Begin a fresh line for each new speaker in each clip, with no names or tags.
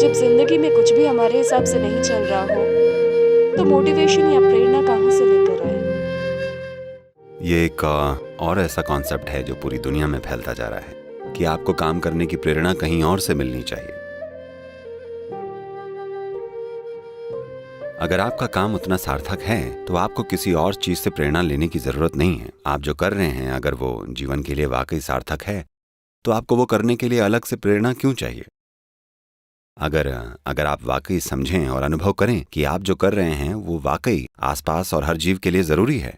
जब जिंदगी में कुछ भी हमारे हिसाब से नहीं चल रहा हो, तो मोटिवेशन या प्रेरणा कहाँ से लेकर आए?
ये एक और ऐसा कॉन्सेप्ट है जो पूरी दुनिया में फैलता जा रहा है कि आपको काम करने की प्रेरणा कहीं और से मिलनी चाहिए। अगर आपका काम उतना सार्थक है तो आपको किसी और चीज से प्रेरणा लेने की जरूरत नहीं है। आप जो कर रहे हैं अगर वो जीवन के लिए वाकई सार्थक है तो आपको वो करने के लिए अलग से प्रेरणा क्यों चाहिए? अगर अगर आप वाकई समझें और अनुभव करें कि आप जो कर रहे हैं वो वाकई आसपास और हर जीव के लिए जरूरी है,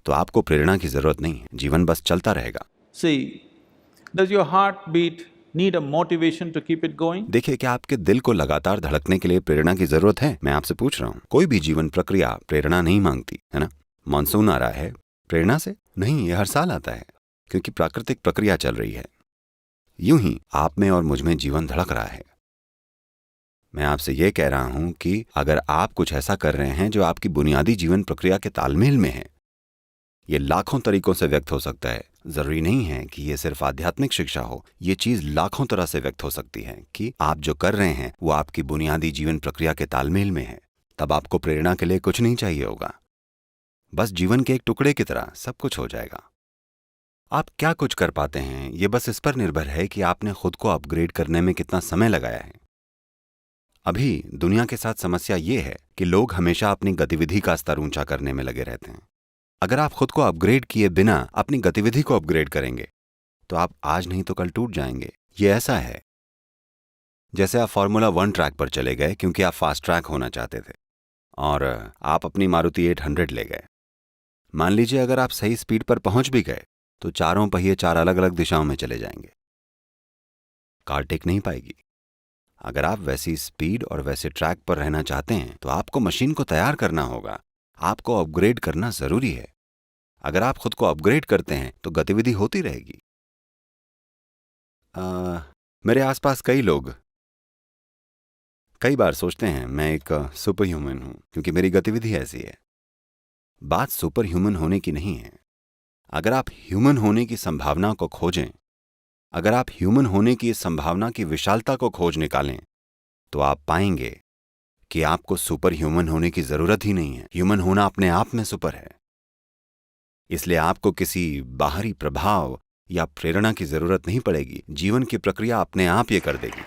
तो आपको प्रेरणा की जरूरत नहीं है, जीवन बस चलता रहेगा।
See, does your heartbeat need a motivation to keep it going?
देखिए, क्या आपके दिल को लगातार धड़कने के लिए प्रेरणा की जरूरत है? मैं आपसे पूछ रहा हूँ। कोई भी जीवन प्रक्रिया प्रेरणा नहीं मांगती, है ना? मानसून आ रहा है, प्रेरणा से नहीं, ये हर साल आता है क्योंकि प्राकृतिक प्रक्रिया चल रही है। यूं ही आप में और मुझ में जीवन धड़क रहा है। मैं आपसे ये कह रहा हूं कि अगर आप कुछ ऐसा कर रहे हैं जो आपकी बुनियादी जीवन प्रक्रिया के तालमेल में है, ये लाखों तरीकों से व्यक्त हो सकता है। जरूरी नहीं है कि ये सिर्फ आध्यात्मिक शिक्षा हो, ये चीज लाखों तरह से व्यक्त हो सकती है कि आप जो कर रहे हैं वो आपकी बुनियादी जीवन प्रक्रिया के तालमेल में है। तब आपको प्रेरणा के लिए कुछ नहीं चाहिए होगा, बस जीवन के एक टुकड़े की तरह सब कुछ हो जाएगा। आप क्या कुछ कर पाते हैं ये बस इस पर निर्भर है कि आपने खुद को अपग्रेड करने में कितना समय लगाया है। अभी दुनिया के साथ समस्या ये है कि लोग हमेशा अपनी गतिविधि का स्तर ऊंचा करने में लगे रहते हैं। अगर आप खुद को अपग्रेड किए बिना अपनी गतिविधि को अपग्रेड करेंगे तो आप आज नहीं तो कल टूट जाएंगे। ये ऐसा है जैसे आप फॉर्मूला 1 ट्रैक पर चले गए क्योंकि आप फास्ट ट्रैक होना चाहते थे और आप अपनी मारुति 800 ले गए। मान लीजिए अगर आप सही स्पीड पर पहुंच भी गए तो चारों पहिए 4 अलग अलग दिशाओं में चले जाएंगे, कार टिक नहीं पाएगी। अगर आप वैसी स्पीड और वैसे ट्रैक पर रहना चाहते हैं तो आपको मशीन को तैयार करना होगा, आपको अपग्रेड करना जरूरी है। अगर आप खुद को अपग्रेड करते हैं तो गतिविधि होती रहेगी। मेरे आसपास कई लोग कई बार सोचते हैं मैं एक सुपर ह्यूमन हूं क्योंकि मेरी गतिविधि ऐसी है। बात सुपर ह्यूमन होने की नहीं है। अगर आप ह्यूमन होने की संभावना को खोजें, अगर आप ह्यूमन होने की इस संभावना की विशालता को खोज निकालें तो आप पाएंगे कि आपको सुपर ह्यूमन होने की जरूरत ही नहीं है। ह्यूमन होना अपने आप में सुपर है। इसलिए आपको किसी बाहरी प्रभाव या प्रेरणा की जरूरत नहीं पड़ेगी। जीवन की प्रक्रिया अपने आप ये कर देगी।